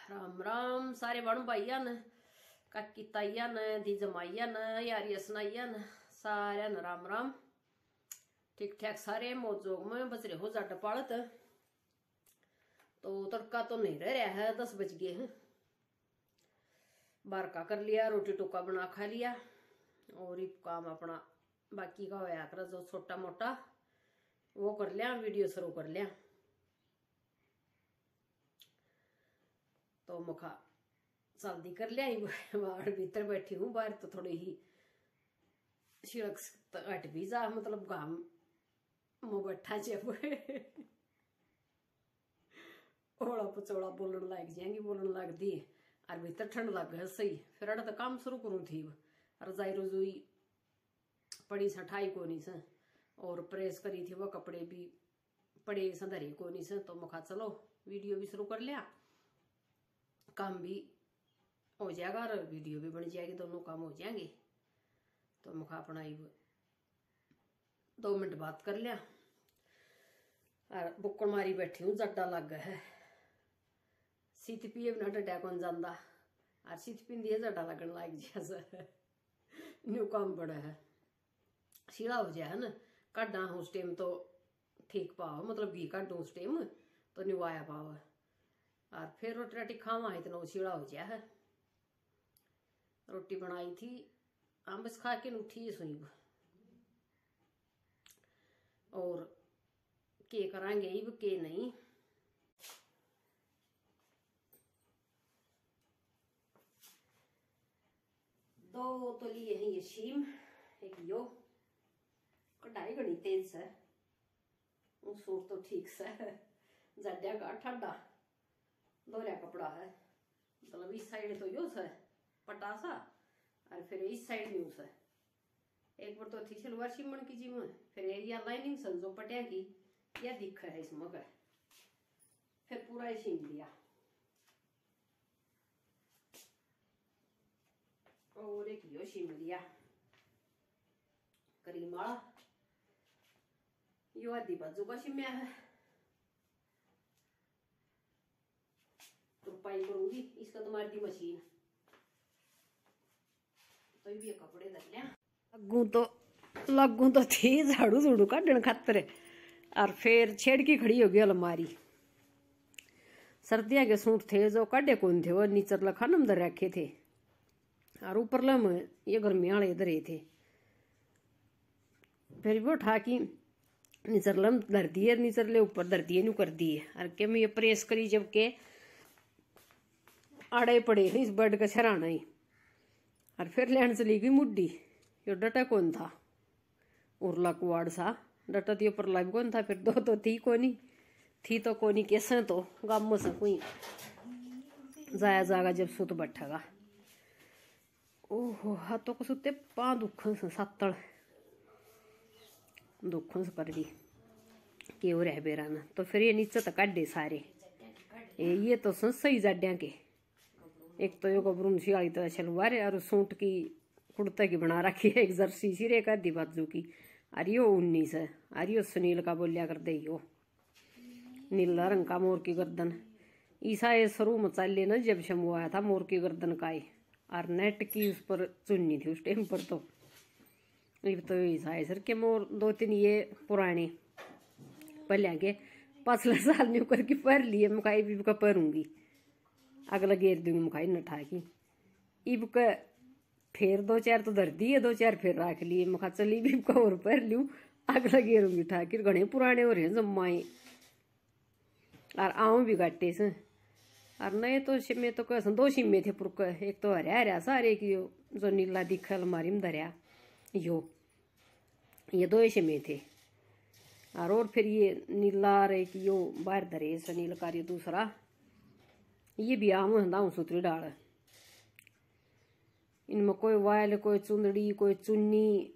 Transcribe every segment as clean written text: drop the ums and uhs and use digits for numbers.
राम राम सारे बण भाइया न काकी ताइया न दी जमाइया न यारिया सुनाइया न सारे न राम राम। ठीक ठाक सारे मौजोग में बच रहे हो जट पालत। तो तड़का तो नहीं रह रहा है, 10 बज गए हैं। बार का कर लिया, रोटी टोका बना खा लिया और एक काम अपना बाकी का होया कर जो छोटा मोटा वो कर लिया, वीडियो शुरू कर लिया। तो मुखा जल्दी कर लिया। बाहर भीतर बैठी हूँ, बाहर तो थोड़ी ही शिड़क हट भी जा, मतलब घाम मुँह बैठा जब ओला पचोला बोलन लग जाएंगी, बोलन लग दी और भीतर ठंड लग गए सही। फिर अड़ा तो काम शुरू करूँ थी रजाई रजोई पड़ी सठाई को नहीं से और प्रेस करी थी, वो कपड़े भी पड़े संधरे को नहीं से। तो मुखा चलो वीडियो भी शुरू कर लिया, काम भी हो जाएगा और वीडियो भी बन जाएगी, दोनों काम हो जाएंगे। तो मुखा अपना 2 मिनट बात कर लिया और बुक्कड़ मारी बैठी हूँ। जड्डा लग गया है, सीत पिए बिना डड्डा कौन जाता और सीत पींदी है जड्डा लगन लग जैसे न्यू काम बड़ा है। सीला हो जाए है ना, काटा उस टाइम तो ठीक पाओ, मतलब घी काटू उस टाइम तो न्यू आया पाओ और फिर रोटी राटी खावा है इतना सीड़ा हो जाए है। रोटी बनाई थी हम बस खा के उठी सुई और के करांगे इब के नहीं। दो तो लिए हैं ये शीम, एक यो कढ़ाई घनी तेज से सूट तो ठीक से जड्या का ठंडा दोहरा कपड़ा है, मतलब इस साइड तो यो है पटासा और फिर इस साइड यूं है। एक बार तो थी सलवार सिमण की जी में, फिर या लाइनिंग संजो पटिया की या दिख है इसमें का, फिर पूरा ही सीम लिया। और एक यो सीम लिया करीम वाला, यो आधी बाजू का सिमया है। तुरपाई करूंगी इसका तो मारती मशीन, तो ये कपड़े धर लिया। लगू तो थी झाड़ू झूड़ू काटन खातर और फिर छेड़ की खड़ी हो गई अलमारी। सर्दियां के सूट थे जो काटे कौन थे, वो नीचर लखानम धर रखे थे और ऊपर लम ये गर्मी वाले धरे थे। फिर वो उठा की नीचर लम धर दिए, नीचर ले ऊपर धर दिए, न्यू कर दिए और के मैं ये प्रेस करी जबकि आड़े पड़े हैं इस बेड का छराना ही। और फिर लैंड चली गई मुड्डी, यो डटा कौन था उर्ला कुआड़ सा डटा तो ऊपर लाइव कौन था। फिर दो तो थी कोनी, थी तो कोनी कैसे तो गाम से कोई जाया जागा जब सुत बैठेगा। ओहो हाथों को सुते पा दुखन से सत्तड़ दुखन से कर दी के हो रह बेरा ना। तो फिर ये नीचे तक काटे सारे ये तो सही जाड्या के। एक तो यो गबरून सी आई तो सलवार और सूट की कुर्ता की बना रखी है, एक जर्सी सिरे का दी बाजू की और यो 19 है और यो सुनील का बोलिया कर दे यो नीला रंग का मोर की गर्दन। ईसा ये शुरू मचाले न जब शमू आया था मोर की गर्दन का ही और नेट की उस पर चुन्नी थी उस टाइम पर। तो ये तो ईसा है सर के मोर 2-3 ये पुराने पहले के 5 साल न्यू करके पढ़ लिए, मुखाई भी का पढ़ूंगी अगला घेर दूंगी मुखाई नठा की इब का। फिर 2-4 तो धर दिए, 2-4 फिर रख लिए, मुखा चली भी का और पढ़ लूं अगला घेरूंगी ठाकि घने पुराने हो रहे हैं जम्माए और आऊं भी घाटे से। और नए तो शिमे तो कैसे 2 शिमे थे पुरक, एक तो हरिया हरिया सा, एक यो जो नीला दिखा अलमारी में धरिया यो, ये 2 शिमे थे। और फिर ये नीला और एक यो बाहर धरे सनील का दूसरा, ये भी आम हूँ सूत्री डाल। इनमें कोई वायल कोई चुंदड़ी कोई चुन्नी,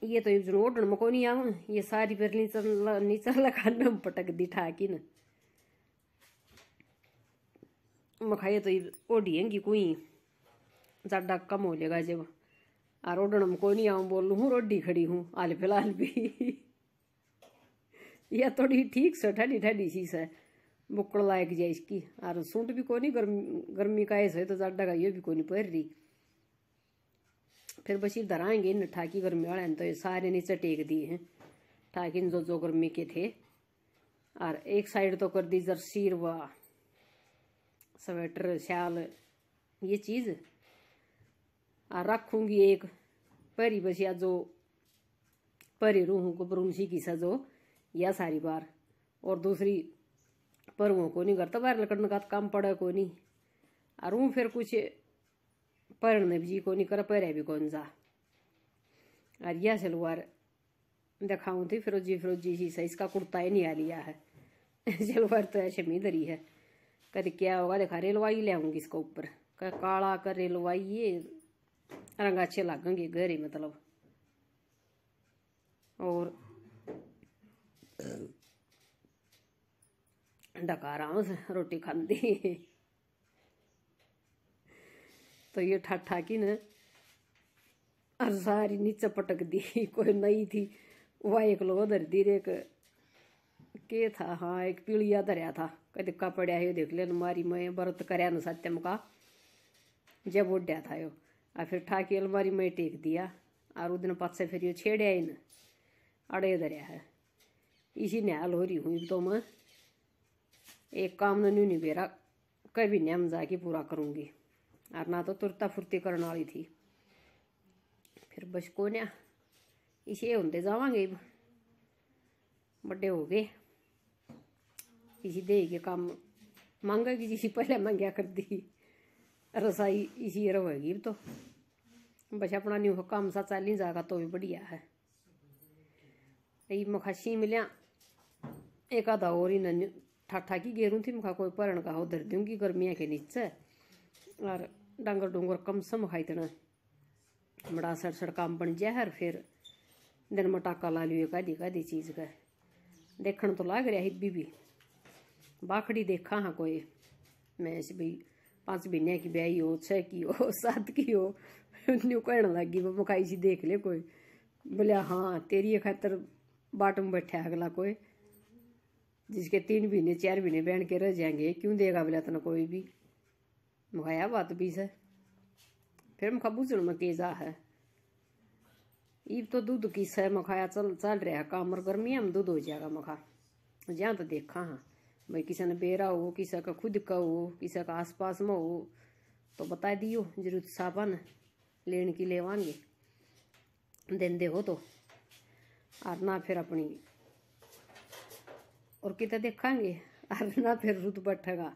ये तो ओढ़न में कोई नहीं आऊँ, ये सारी फिर नीचर लगा पटक दी ठाकी न मखाइए तो ओढ़िएंगी कोई ज्यादा कम हो लेगा जब। और ओढ़न में कोई नहीं आऊँ बोलू हूँ रोडी खड़ी हूँ हाल फिलहाल भी यह थोड़ी ठीक से ठंडी ठंडी सी है, बुक्कड़ लायक जाए इसकी। और सूट भी कोनी गर्मी का ऐसा है तो जाडा का ये भी कोनी पर रही। फिर बस इधर आएंगे इन ठाकी गर्मी वाले तो ये सारे नीचे टेक दिए हैं ठाकी जो गर्मी के थे। और एक साइड तो कर दी जर्सी व स्वेटर शाल ये चीज। और रखूंगी एक परी बसिया जो परी रूहू को ब्रुंसी की सजो या सारी बार। और दूसरी परवों को नहीं करता बाहर लकड़ने का काम पड़ा को नहीं। और वो फिर कुछ पढ़ने भी को नहीं कर परे भी कौन सा। और यह सलवार दिखाऊं थी फिरोजी सी सही इसका कुर्ता ही नहीं आ लिया है सलवार तो ऐसे में इधर ही है। कभी क्या होगा देखा रेलवाई ले आऊंगी इसको ऊपर काला कर रेलवाई ये रंग अच्छे लगेंगे गहरे मतलब। और डका रहा हूँ रोटी खाती तो ये ठाठा की न और सारी नीचे पटक दी। कोई नई थी वह एक लोग धर दी एक के था। हाँ एक पीलिया धरिया था कभी का पड़ा है देख ले अलमारी में व्रत करया न सत्यम का जब उड्या था यो। और फिर ठाकी अलमारी में टेक दिया। और उस दिन पास फिर यो छेड़या ही न अड़े धरिया है। इसी न्याल हो रही हूँ तो मैं एक काम नहीं बेरा कभी न्याम जाके पूरा करूँगी। और ना तो तुरता फुर्ती करने वाली थी। फिर बस को न्या इसे होंगे जावांगे बड़े हो गए इसी दे के काम मांगेगी जिसी पहले मांगया कर दी रसाई इसी रहेगी तो बस अपना न्यू काम सा चल नहीं जाएगा तो भी बढ़िया है। यही मखासी मिलिया एक आधा और ही ठाठा की गेरू थी मखा कोई परण का हो धर दूंगी गर्मिया के नीचे। और डांगर डूंगर कम सम खाई तना बड़ा सड़ काम बन जाए। और फिर दिन में टाका ला लियो कादी चीज का देखने तो लाग रहा हिब्बी भी बाखड़ी देखा हाँ कोई मैं से भाई 5 महीने की ब्याही हो 6 की हो 7 की हो न्यू कहने लगी वो मुखाई सी देख ले कोई बोले हाँ तेरी खातर बाट में बैठा अगला कोई जिसके 3 महीने 4 महीने बहन के रह जाएंगे क्यों देगा बोला तना कोई भी मुखाया बात भी है। फिर मुखा बुझण में केजा है ईब तो दूध की सह मखाया चल रहा काम और गर्मिया में दूध हो जाएगा मखा जहाँ तो देखा हाँ भाई किसी ने बेरा हो किसी का खुद का हो किसी का आसपास में हो तो बता दियो जरूरत साबन लेने की लेवांगे दिन दे हो तो। और ना फिर अपनी और कितना देखांगे और ना फिर रुत बैठेगा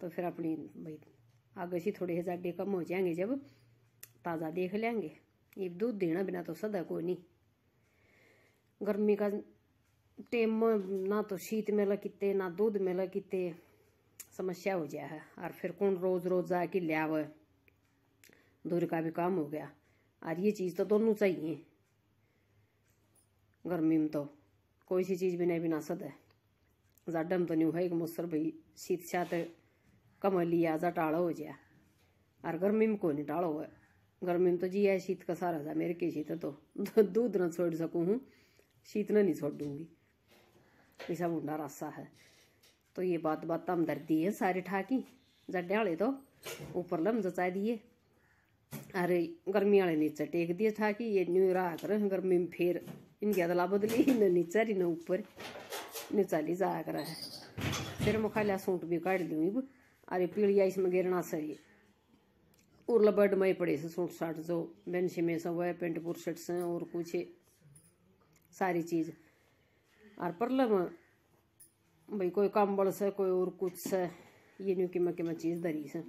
तो फिर अपनी भाई आगे से थोड़े हजार कम हो जाएंगे जब ताज़ा देख लेंगे। ये दूध देना बिना तो सदा को नहीं गर्मी का टेम में ना तो शीत में लकीते ना दूध में लकीते समस्या हो जाए है। और फिर कौन रोज रोज जाके ले आवे दूर का भी काम हो गया। और ये चीज़ तो दोनों चाहिए गर्मी में तो कोई सी चीज़ बिना बिना सद है जाडम तो नहीं है कि मुसर भाई शीत सात कम लिया जा टाड़ो हो जाए। और गर्मी में कोई नहीं टाड़ो है गर्मी में तो जी है शीत का सारा था मेरे के शीत तो दूध न छोड़ सकूँ हूँ शीत न नहीं छोड़ दूंगी ऐसा मुंडा रास्ता है। तो ये बात हम दर दी है सारे ठाकी जड्डे वाले तो ऊपर लम जचा दिए। अरे गर्मी वाले नीचे टेक दिए ठाकी ये न्यू रहा कर गर्मी में फिर इनकी अदला बदली न नीचा रही न ऊपर नीचा ली जाया कर है। फिर मुखालिया सूट भी काट दूँ अरे पीड़िया इसमें गिरना सही उर्ला बड में पड़े से सूट साट जो बेंशी में सब है पेंट पुर शर्ट से और कुछ सारी चीज़। और परल में भाई कोई कंबल से कोई और कुछ से ये न्यू कि मैं चीज़ धरी से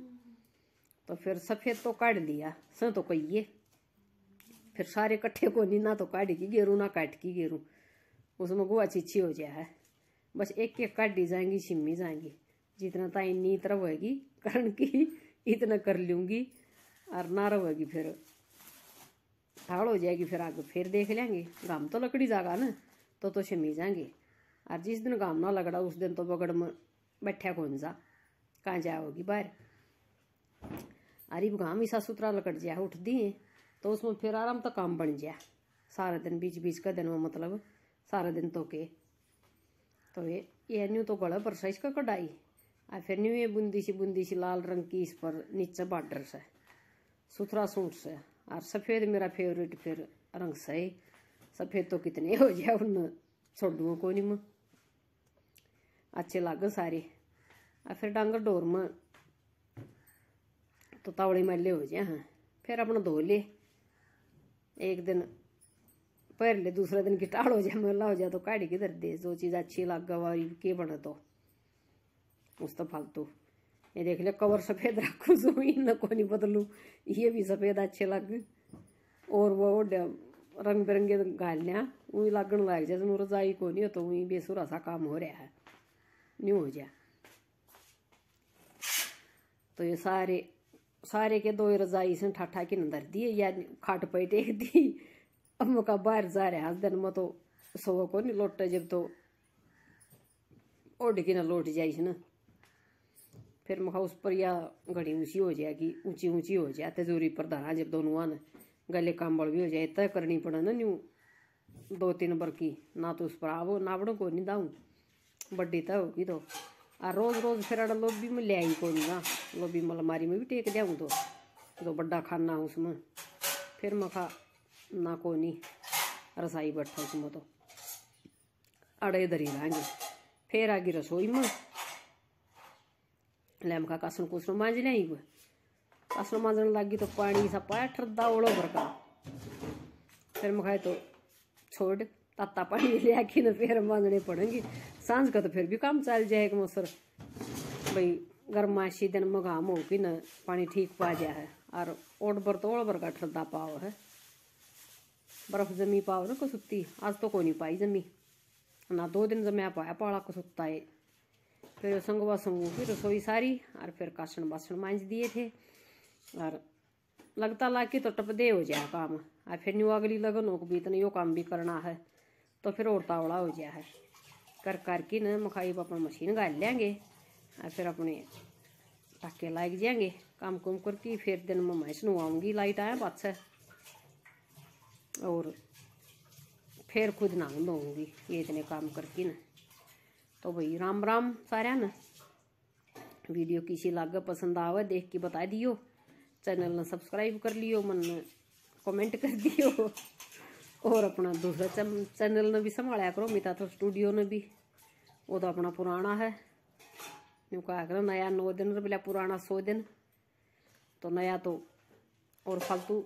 तो फिर सफ़ेद तो काट दिया से तो कहिए फिर सारे इकट्ठे को नहीं ना तो काट की गेरू ना काट की गेरू उसमें गुआ चिच्छी हो जाए है। बस एक एक काट दी जाएंगी सिम्मी जाएंगी जितना टाइम नी तरह होगी कारण की इतना कर लूँगी और ना रहेगी फिर ठाड़ हो जाएगी फिर आगे फिर देख लेंगे गाम तो लकड़ी जागा ना तो शमी जाएंगे। और जिस दिन गाम ना लगड़ा उस दिन तो बगड़ में बैठा कौन जा कहाँ जाओगी बाहर। अरे गाम ऐसा सुथरा लकड़ जाए उठ दिए तो उसमें फिर आराम तो काम बन जाए सारा दिन बीच बीच का दिन में मतलब सारा दिन तो के तो ये न्यू तो गला पर इसका कढ़ाई आ फिर न्यू ये बुंदी सी लाल रंग की इस पर नीचे बॉर्डर से सुथरा सूट से। और सफ़ेद मेरा फेवरेट फिर रंग से। सफ़ेद तो कितने हो जाए उन छोड़ दूँ को नहीं मैं, अच्छे लाग सारे। और फिर डांगर डोर में तो तावड़े मैले हो जाए। हाँ फिर अपना धो ले, एक दिन पहर ले, दूसरे दिन की टाड़ हो जाए मैला हो जाए तो काढ़ी किधर दे। जो चीज़ अच्छी लग गवारी के बने तो उस तो फालतू। ये देख ले कवर सफ़ेद रखूँ जो इन को नहीं बदलूँ, ये भी सफ़ेद अच्छे लग। और वो रंग बिरंगे घालियाँ वही लगन लग जाए। जब रजाई को नहीं हो तो वही बेसुरा सा काम हो रहा है, न्यू हो जाए। तो ये सारे के दो रजाई से ठाठा के अंदर दिए या खाट पे टेक दी। अब मौका बाहर जा रहा है दिन में तो सो को नहीं लौटे, जब तो ओढ़ के ना लौट जाइस ना। फिर मखा उस पर या घड़ी ऊँची हो जाएगी, ऊंची ऊंची हो जाए तिजोरी पर धरा। जब दोनों आन गले कांबड़ भी हो जाए तय करनी पड़े ना न्यू 2-3 नंबर की, ना तो उस पर आवो नावड़ों को नहीं दाऊँ बड्डी तय होगी तो। और रोज रोज फिर अड़ा लोबी में ले आई को नहीं ना, लोबी में अलमारी में भी टेक जाऊँ तो बड्डा खाना उसमें। फिर मखा ना को नहीं रसाई बैठा उसमें तो अड़े धरी रहेंगे। फिर आगे रसोई में लैम का कासन कुसन मांज नहीं हुए। कासन मांजने लगी तो पानी सा पाया ठरदा ओलो भर का। फिर मखाए तो छोड़ ताता पानी ले आके न फिर मांजने पड़ेंगे। सांझ का तो फिर भी काम चल जाएगा मौसर भाई, गर्माशी दिन मगाम हो कि न पानी ठीक पा जाए है। और ओढ़ भर तो ओढ़ भर का ठरदा पाओ है, बर्फ जमी पाओ ना कसुत्ती। आज तो कोई नहीं पाई जमी ना, 2 दिन जमया पाया पाला कसुत्ता है। फिर संगवा संगू फिर रसोई सारी और फिर कासन बासन मांज दिए थे। और लगता ला के तो टपदे हो जाए काम। और फिर न्यू अगली लगन हो भी इतना यो काम भी करना है तो फिर और तावड़ा हो जाए है। कर के न मखाई अपना मशीन गाल लेंगे और फिर अपने टाके लाग जाएंगे काम कुम करके। फिर दिन में मैं सुनवाऊँगी लाइट आया बात से, और फिर खुद नहा धोऊँगी ये इतने काम करके न। तो भाई राम राम सारा न। वीडियो किसी लागे पसंद आवे देख के बता दियो, चैनल ने सब्सक्राइब कर लियो, मन कमेंट कर दियो। और अपना दूसरा चैनल ने भी संभाला करो, मिता तो स्टूडियो ने भी, वो तो अपना पुराना है। यूँ कहा करो नया 9 दिन बोला पुराना 100 दिन। तो नया तो और फालतू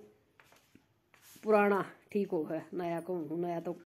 पुराना ठीक हो है, नया को नया तो